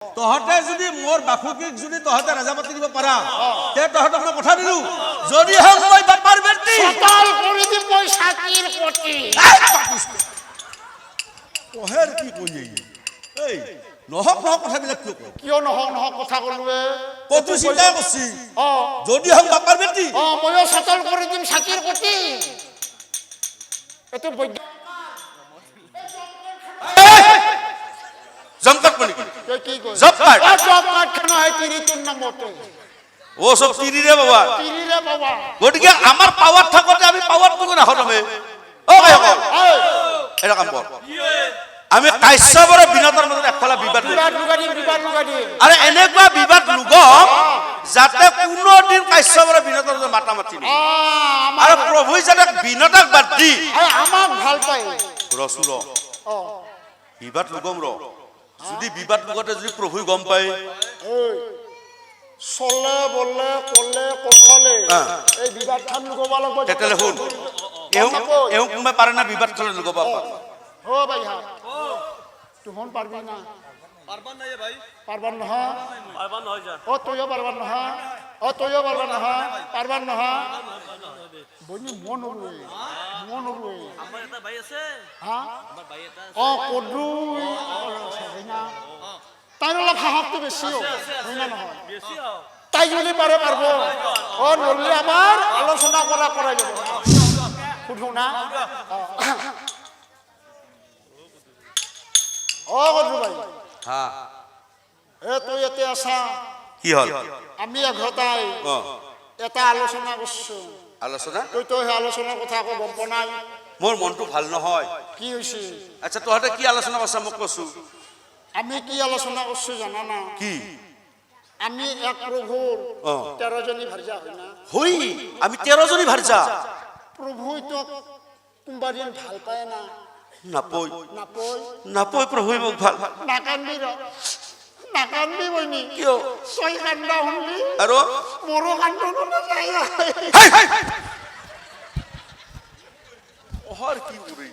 তহতে যদি মোর বাপুকিক যদি তহতে রাজা পাতি দিব পারা তে তহতক মই কথা দিলু যদি হং মই বাপার বেটি সকাল করে দি মই সাকির কোটি ওহের কি কই এই নহক নহক কথাবিলাক কিয় নহক কথা কলবে কত চিন্তা করছি যদি হং বাপার বেটি ময়ো সকাল করে দিম সাকির কোটি এত জমকাট বলি কি কই জমকাট জমকাট কেন হয় তিরি তিন নম্বরতে ও সব তিরি রে বাবা গটিকে আমার পাওয়ার থাকতে আমি পাওয়ার তো না হতবে ও ভাই এটা কাম কর আমি কাশ্যপৰ বিনতৰ মাজত একফালা বিবাদ লুগাডি আৰে এনেকুৱা বিবাদ লুগম যাতে কোনো দিন কাশ্যপৰ বিনতৰ মাজত মাতা মাতি নাই আৰু প্ৰভুই যাতে বিনতক বাদ দি আমাক ভাল পায় ৰসুল বিবাদ লুগম যদি বিবাদ লুগতে যদি প্ৰভুই গম পায় চলে বলে কলে কখলে এই বিবাদ খান লুগবা লাগব তেতেলে শুন এও কোনোবাই পাৰে না বিবাদ খলে লুগবা ও ভাই হা তুমন পারবি না পারবান না ভাই পারবান না পারবান হই যা ও তুইও পারবান না ও তুইও পারবান না পারবান না বনি মন রুই আমার এটা ভাই আছে হ্যাঁ আমার ভাই এটা ও কদ্রু না তাই অলপ সাহসটো বেছিও হয় না নহয় বেশি হও তাই যদি পারে পারবো ও নলে আমার আলোচনা করাই যাব শুধু না ও কদ্রু ভাই হ্যাঁ এ তুই এতে আসা কি হল আমি এঘৰতাই এটা আলোচনা কৰছো আলোচনা তুই তো সেই আলোচনাৰ কথা আকৌ গম পোৱা নাই মোৰ মনটো ভাল নহয় কি হৈছে আচ্ছা তহতে কি আলোচনা করছা মোক কছু আমি কি আলোচনা করছো জানা না কি আমি এক প্রভুর 13 জনী ভার্যা হয় না হই আমি 13 জনী ভার্যা প্রভুই তো কোনবা দিন ভাল পায় না নাপই প্ৰভুই মোক ভাল নাকান্দি বইনি কিয় ছয় কান্দা শুনলি আৰু মোৰো কান্দ নাযায় ওহৰ কি উৰি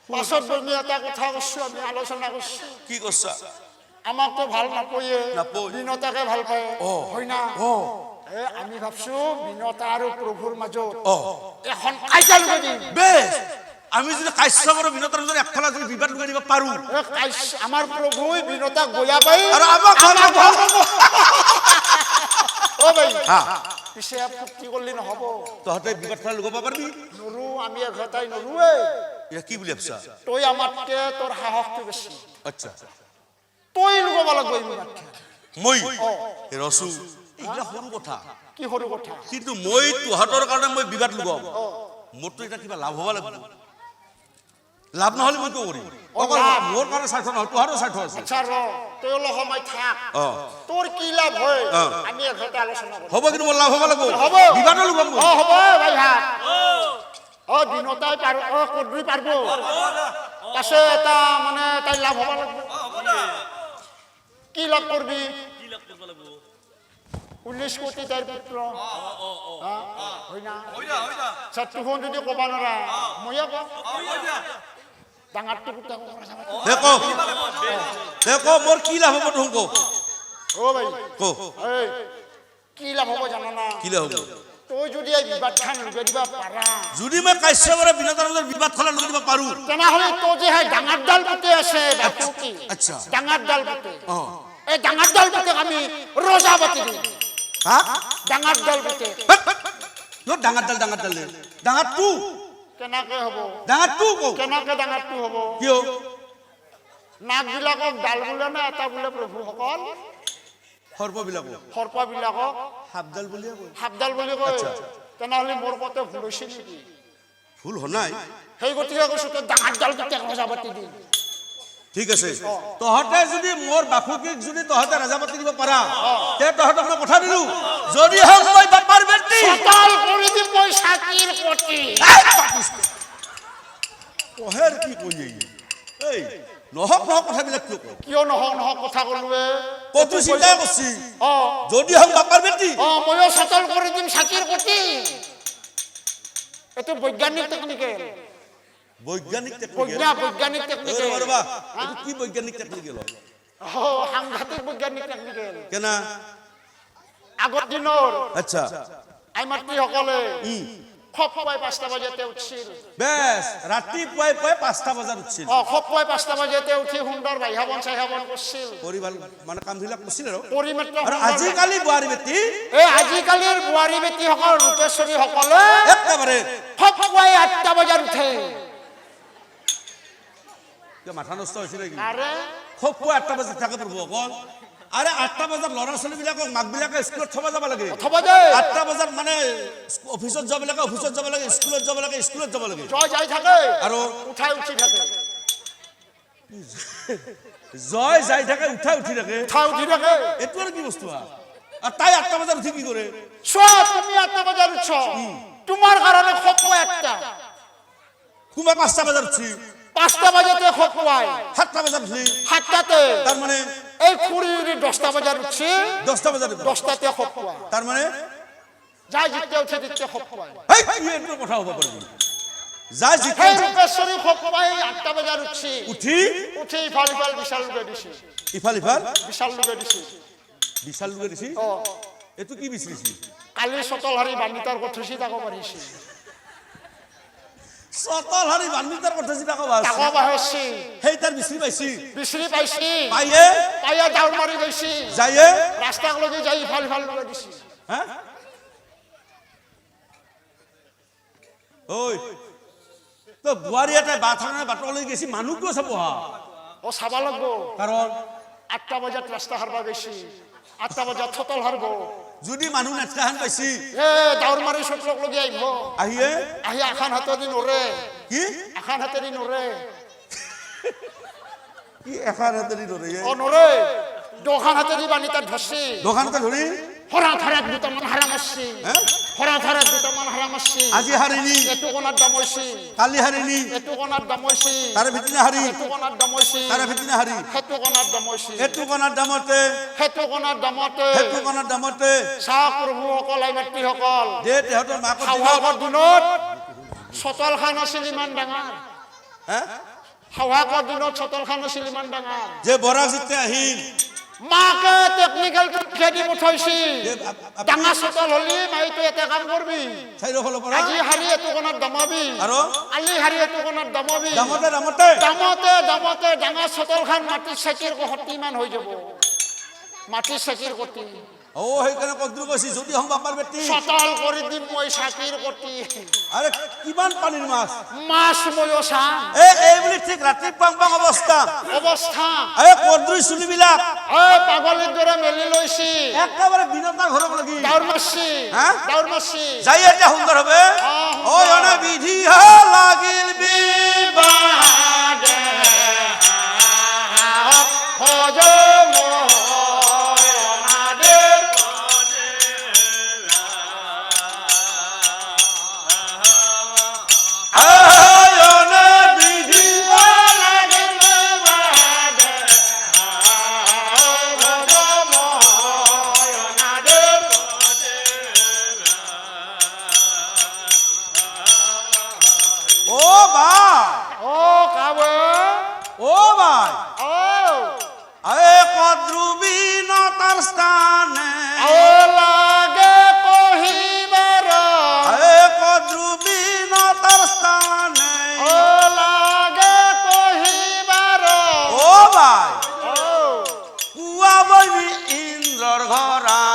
পাছত বইনি এটা কথা কৈছো আমি আলোচনা করছো কি কৈছা আমাক তো ভাল নাপয়ে নাপয় বিনতাকে ভাল পায় হয় না আমি ভাবছো বিনতা আৰু প্ৰভুৰ মাজত এখন কাইজা লগাই দিম বেশ আমি যদি কাশ্যপৰ বিনতৰ যদি একফালা যদি বিবাদ লগাই দিব পাৰো আমাৰ প্ৰভুই বিনতাক গয়া পাই আৰু আমাক ও ভাই হ্যাঁ পিছে আপত্তি কৰলি নহব তহতে বিবাদ ফেলা লগাব পাৰবি নৰু আমি এঘৰতাই নৰুৱে এটা কি বুলি ভাবছা তই আমাতকে তোৰ সাহসটো বেছি আচ্ছা তই লগাব লাগব বিবাদ মই ৰসু এইটা সৰু কথা কি সৰু কথা কিন্তু মই তোহাতৰ কাৰণে মই বিবাদ লগাম মোৰতো এটা কিবা লাভ হ'ব লাগিব লাভ নহলে মই কি কৰিম অকল মোৰ কাৰণে স্বাৰ্থ নহয় তোহাৰৰ স্বাৰ্থ আছে আচ্ছা ৰ তই অলপ সময় থাক তোৰ কি লাভ হয় আমি এঘৰতে আলোচনা কৰিম হ'ব কিন্তু মোৰ লাভ হ'ব লাগিব হ'ব বিবাদ লগাম মই হ'ব ভাই হাত বিনতাই পাৰ কদ্রি পারবো পাছে এটা মানে তাই লাভ হবা লাগবে কি লাভ করবি কি লাগ করব লাগবো 19 কোটি তার পুত্র হয় না হইরা সত্যখন যদি কবা নৰা মইয়া কও ডাঙাৰটো পুত্ৰ দেখো মোৰ কি লাভ হ'ব তুমকো ও ভাই কো এই কি লাভ হব জানা না কি লাভ হ'ব তুই যদি এই বিবাদ খান লগাই দিবা পাৰা যদি মই কাশ্যপৰ বিনতৰ মাজত বিবাদ খলা লগাই দিব পাৰো তেনেহলে তো যে ডাঙৰ ডাল পুতে আছে বাপু কি আচ্ছা ডাঙৰ ডাল পুতে এই ডাঙৰ ডাল পুতে আমি ৰজা পাতি দিম হা ডাঙৰ ডাল পুতে তোৰ ডাঙৰ ডাল ডাঙৰ টু কেনেকে হব ডাঙৰ টু কো কেনেকে ডাঙৰটো হব কিয় নাক বিলাকক ডাল বোলে না এটা বোলে প্ৰভুসকল সৰ্পবিলাকক হাবডাল বুলিয়ে কয় হাবডাল বুলি কয় তেনেহলে মোৰ কতে ভুল হৈছে নেকি ভুল হোৱা নাই সেই গতিকে কৈছো তই ডাঙৰ ডাল পুতে ৰজা পাতি দিম ঠিক আছে তহতে যদি মোর বাপুকিক যদি তহতে রাজা পাতি দিব পারা তে তহতক মই কথা দিলু যদি হং মই বাপার বেটি সকাল করে দি মই সাকির কোটি ওহের কি কই এই নহক নহক কথাবিলাক কিয় নহক কথা কলবে কত চিন্তা করছি যদি হং বাপার বেটি ময়ো সচল করে দিম সাকির কোটি এত বৈজ্ঞানিক টেকনিকেল বৈজ্ঞানিক টেকনিক বৈজ্ঞানিক টেকনিক ৰবা এইটো কি বৈজ্ঞানিক টেকনিকেল সাংঘাতিক বৈজ্ঞানিক টেকনিকেল কেনা আগৰ দিনৰ আচ্ছা আই মাতৃসকলে খপপুৱাই 5টা বজাতে উঠিছিল বেশ ৰাতিপুৱাই 5টা বজাত উঠিছিল খপপুৱাই 5টা বজাতে উঠি সুন্দৰ বাইহাবন চাইহাবন কৰিছিল পৰিবাল মানে কামবিলাক কৰিছিল আৰু পৰিমাত্ৰ আজিকালি বোৱাৰী বেটি আজিকালিৰ বোৱাৰী বেটিসকল ৰূপেশ্বৰী সকলে একেবাৰে খপপুৱাই 8টা বজাত উঠে মাথা নষ্ট হৈছিল নেকি আৰে খপপুৱাই 8টা বজাত থাকে প্ৰভু অকল আৰে 8টা বজাত ল'ৰা ছোৱালীবিলাকক মাকবিলাকে স্কুলত থব যাব লাগে 8টা বজাত মানে অফিসত যাব লাগে অফিসত যাব লাগে স্কুলত যাব লাগে স্কুলত যাব লাগে জয় যাই থাকে আৰু উঠাই উঠি থাকে জয় যাই থাকে উঠাই উঠি থাকে এইটো আৰু কি বস্তু আৰু তাই 8টা বজাত উঠি কি কৰে চোৱা তুমি 8টা বজাত উঠ তোমাৰ কাৰণে খপপুৱাই 8টা কোনোবা 5টা বজাত উঠি 5টা বজাতে খপপুৱাই 7টা বজাত উঠি 7টাতে তাৰ মানে এই খুঁড়ি 10টা বজাত উঠছি 10টা বজাত 10টাতে খপপুৱাই তাৰ মানে যাই জিতে উঠে দিতে খপপুৱাই এই কি এইটো কথা হ'ব পাৰে যাই জিতে সেই ৰূপেশ্বৰী খপপুৱাই 8টা বজাত উঠছি উঠি উঠি ইফাল ইফাল বিশাল লুগে দিছি ইফাল ইফাল বিশাল লুগে দিছি বিশাল লুগে দিছি এইটো কি বিচাৰিছি কালি চতলহাৰী বাণিতাৰ কথিছি তাকো মাৰিছি চতলহাৰী বাণিতাৰ কথিছি তাকো তাকো বাহিছি সেই তাৰ বিচাৰি পাইছি বিচৰি পাইছি পাইয়ে দাউৰ মাৰি গৈছি যায়ে ৰাস্তাক লগি যাই ইফাল ইফাল লুগে দিছি হা ঐ তো বুৱাৰী এটাই বাথানে বাটলৈ গৈছি মানুহ কিয় চাব হা চাব লাগব কাৰণ 8টা বজাত ৰাস্তা হাৰবা গৈছি 8টা বজাত চতল হাৰব যদি মানুহ নেটকাহান পাইছি দাউৰ মাৰি চতলক লগি আহিব আহি আখান হাতেদি নৰে কি আখান হাতেদি নৰে কি এখন হাতেদি নৰে নৰে দোকান হাতেদি বাণিতাত ধৰছি দোকানতে ধৰি হৰা ধৰাত দুটামান হাৰা মাৰছি হৰা ধৰাত দুটামান হাৰা মাৰছি আজি হাৰিনি এটু কোণাত দাম হৈছে কালি হাৰিনি এটু কোণাত দাম হৈছে তাৰে ভিতনে হাৰি এটু কোণাত দাম হৈছে তাৰে ভিতনে হাৰি সেইটো কোণাত দাম হৈছে এইটো কণাৰ দামতে সেইটো কোণাত দামতে সেইটো কণাৰ দামতে চাহ প্ৰভুসকল আই মাতৃসকল দে তেহঁতৰ মাকৰ হাওহাকৰ দিনত চতলখান আছিল ইমান ডাঙৰ হাওহাকৰ দিনত চতলখান আছিল ইমান ডাঙৰ যে বৰাক জিতে আহিল মাকে টেকনিকেল খেদি পঠাইছি ডাঙৰ চতল হলি মাইটো এটা কাম কৰবি চাৰিওফালৰ পৰা আজি হাৰি এটু কোণাত দামাবি আৰু আলি হাৰি এটু কোণাত দামাবি দামতে দামতে দামতে দামতে ডাঙৰ চতলখান মাটিৰ চাকিৰ কটিমান হৈ যাব মাটিৰ চাকিৰ কটি সেইকাৰণে কদ্ৰু কৈছি যদি হম বাপাৰ বেটি চতল কৰি দিম মই চাকিৰ কটি আৰে কিমান পানীৰ মাছ মাছ ময়ো চাম এই বুলি ঠিক ৰাতি পাং পাং অৱস্থা কদ্ৰুৰ চুলিবিলাক পাগলীৰ দৰে মেলি লৈছি একেবাৰে বিনতাৰ ঘৰক লাগি দাউৰ মাৰছি যাই এতিয়া সুন্দৰ হবে অনে বিধি লাগিল বিবাদে ইন্দ্ৰৰ ঘৰা